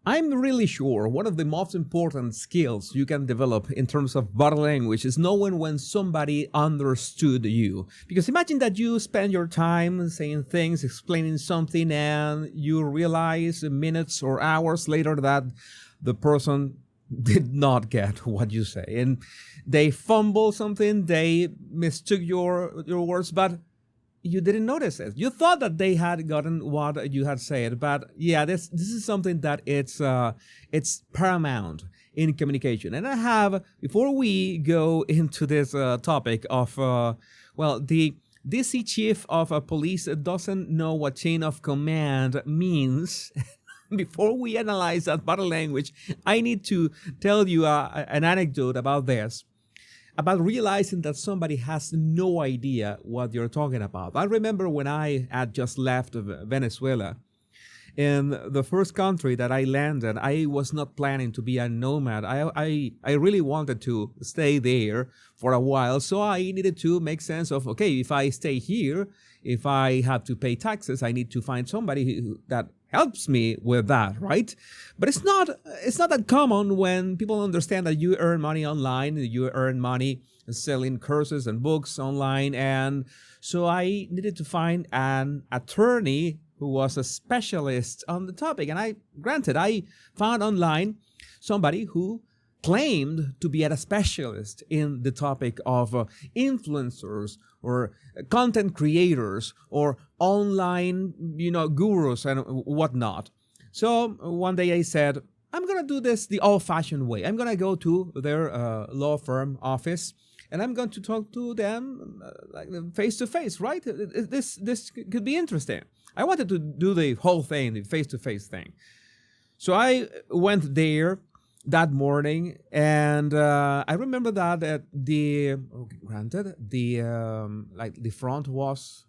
I'm really sure one of the most important skills you can develop in terms of body language is knowing when somebody understood you. Because imagine that you spend your time saying things, explaining something, and you realize minutes or hours later that the person did not get what you say. And they fumble something, they mistook your words, but you didn't notice it. You thought that they had gotten what you had said, but yeah, this is something that it's paramount in communication. And I have, before we go into this topic of the DC chief of police doesn't know what chain of command means. Before we analyze that body language, I need to tell you an anecdote about this, about realizing that somebody has no idea what you're talking about. I remember when I had just left Venezuela. In the first country that I landed, I was not planning to be a nomad. I really wanted to stay there for a while, so I needed to make sense of, okay, if I stay here, if I have to pay taxes, I need to find somebody that helps me with that, right? But it's not that common when people understand that you earn money online, you earn money selling courses and books online. And so I needed to find an attorney who was a specialist on the topic. And I found online somebody who claimed to be a specialist in the topic of influencers or content creators or online, gurus and whatnot. So one day I said, I'm going to do this the old-fashioned way. I'm going to go to their law firm office and I'm going to talk to them like face-to-face, right? This could be interesting. I wanted to do the whole thing, the face-to-face thing. So I went there that morning, and I remember that the front was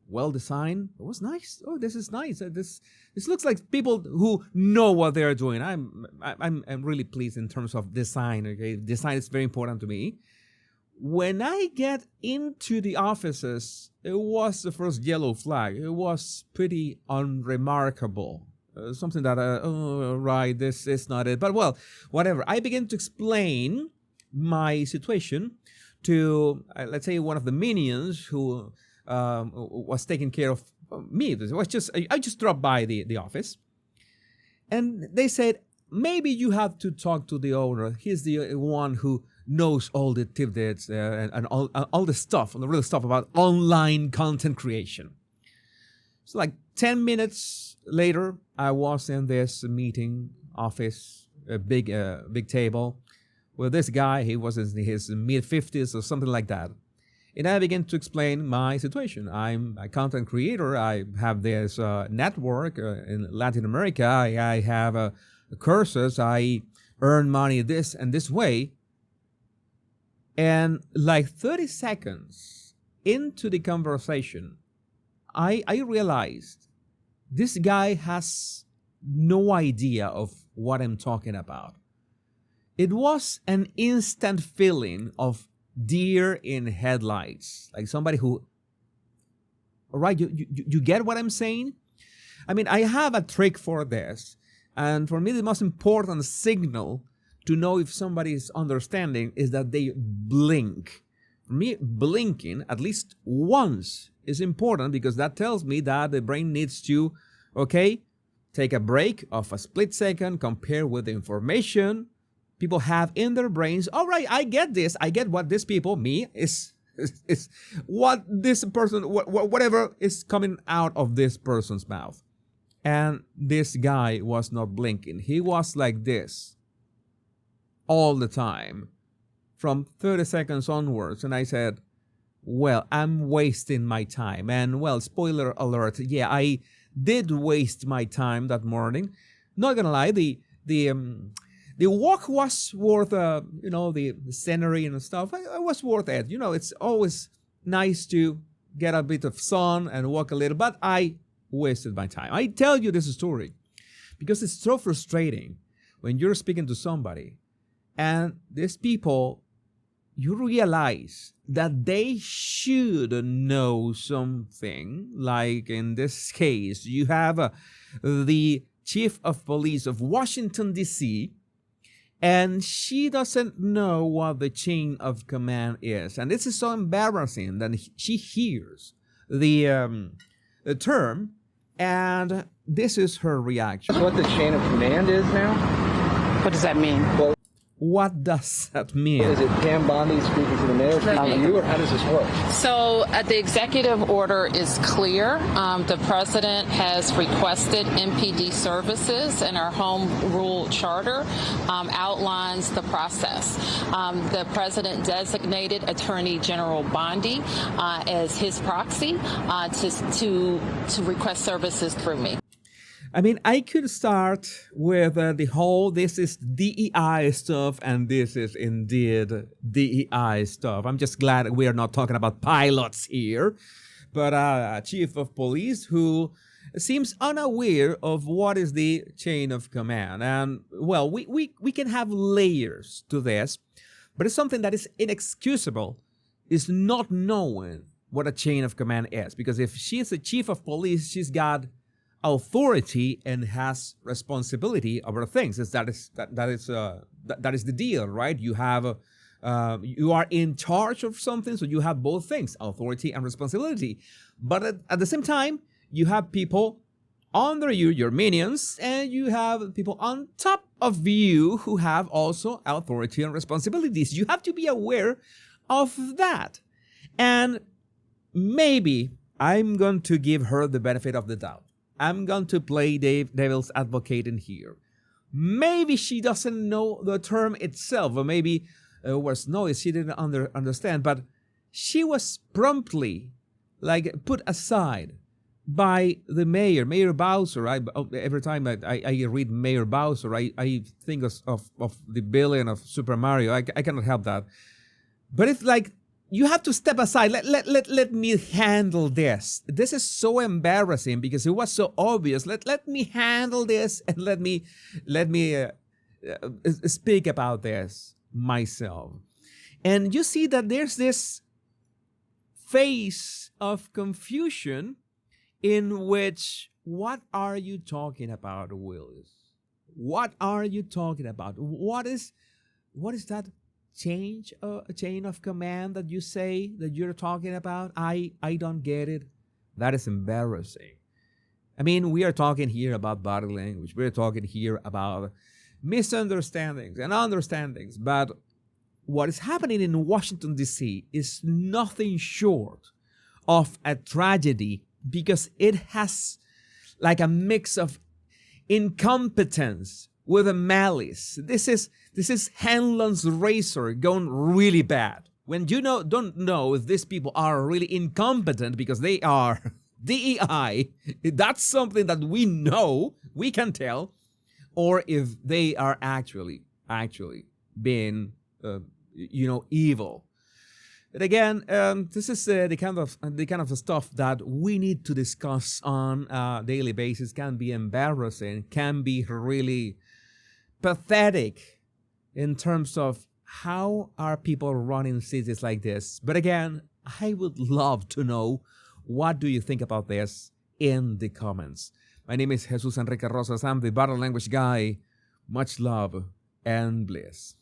well designed. It was nice. Oh, this is nice. This looks like people who know what they're doing. I'm really pleased in terms of design. Okay, design is very important to me. When I get into the offices, it was the first yellow flag. It was pretty unremarkable. Something that, right, this is not it. But well, whatever. I began to explain my situation to, let's say, one of the minions who was taking care of me. I just dropped by the office. And they said, maybe you have to talk to the owner. He's the one who knows all the tidbits and all the stuff, the real stuff about online content creation. So like 10 minutes later, I was in this meeting office, a big table, with this guy. He was in his mid-50s or something like that. And I began to explain my situation. I'm a content creator. I have this network in Latin America. I have courses. I earn money this and this way. And like 30 seconds into the conversation, I realized this guy has no idea of what I'm talking about. It was an instant feeling of deer in headlights, like somebody who, all right, you get what I'm saying? I mean, I have a trick for this, and for me the most important signal to know if somebody is understanding is that they blink. For me, blinking at least once is important because that tells me that the brain needs to, take a break of a split second, compare with the information people have in their brains. All right, I get this. I get what this people, me, is what this person, whatever is coming out of this person's mouth. And this guy was not blinking. He was like this all the time from 30 seconds onwards. And I said, well, I'm wasting my time. And well, spoiler alert, yeah, I did waste my time that morning. Not gonna lie, the walk was worth, the scenery and stuff. It was worth it. It's always nice to get a bit of sun and walk a little, but I wasted my time. I tell you this story because it's so frustrating when you're speaking to somebody and these people, you realize that they should know something. Like in this case, you have the chief of police of Washington, D.C., and she doesn't know what the chain of command is. And this is so embarrassing that she hears the term, and this is her reaction. That's what the chain of command is now? What does that mean? Well, What does that mean? is it Pam Bondi speaking to the mayor, speaking to you, or how does this work? So the executive order is clear. The president has requested MPD services, and our home rule charter outlines the process. The president designated Attorney General Bondi as his proxy to request services through me. I mean, I could start with the whole, this is DEI stuff, and this is indeed DEI stuff. I'm just glad we are not talking about pilots here, but a chief of police who seems unaware of what is the chain of command. And, well, we can have layers to this, but it's something that is inexcusable, is not knowing what a chain of command is. Because if she is the chief of police, she's got authority and has responsibility over things. That is the deal, right? You have you are in charge of something, so you have both things, authority and responsibility. But at the same time, you have people under you, your minions, and you have people on top of you who have also authority and responsibilities. You have to be aware of that. And maybe I'm going to give her the benefit of the doubt. I'm going to play devil's advocate in here. Maybe she doesn't know the term itself, or maybe she didn't understand, but she was promptly put aside by the mayor, Mayor Bowser. Every time I read Mayor Bowser, I think of the villain of Super Mario. I cannot help that. But it's like, you have to step aside. Let me handle this. This is so embarrassing because it was so obvious. Let me handle this, and let me speak about this myself. And you see that there's this phase of confusion in which, what are you talking about, Willis? What are you talking about? What is that chain of command that you say that you're talking about? I don't get it. That is embarrassing. I mean, we are talking here about body language. We're talking here about misunderstandings and understandings. But what is happening in Washington, D.C. is nothing short of a tragedy, because it has like a mix of incompetence with a malice. This is Hanlon's razor gone really bad. When you don't know if these people are really incompetent because they are DEI, that's something that we know, we can tell, or if they are actually being evil. But again, this is the kind of stuff that we need to discuss on a daily basis. Can be embarrassing, can be really pathetic in terms of how are people running cities like this. But again, I would love to know, what do you think about this in the comments. My name is Jesus Enrique Rosas. I'm the Body Language Guy. Much love and bliss.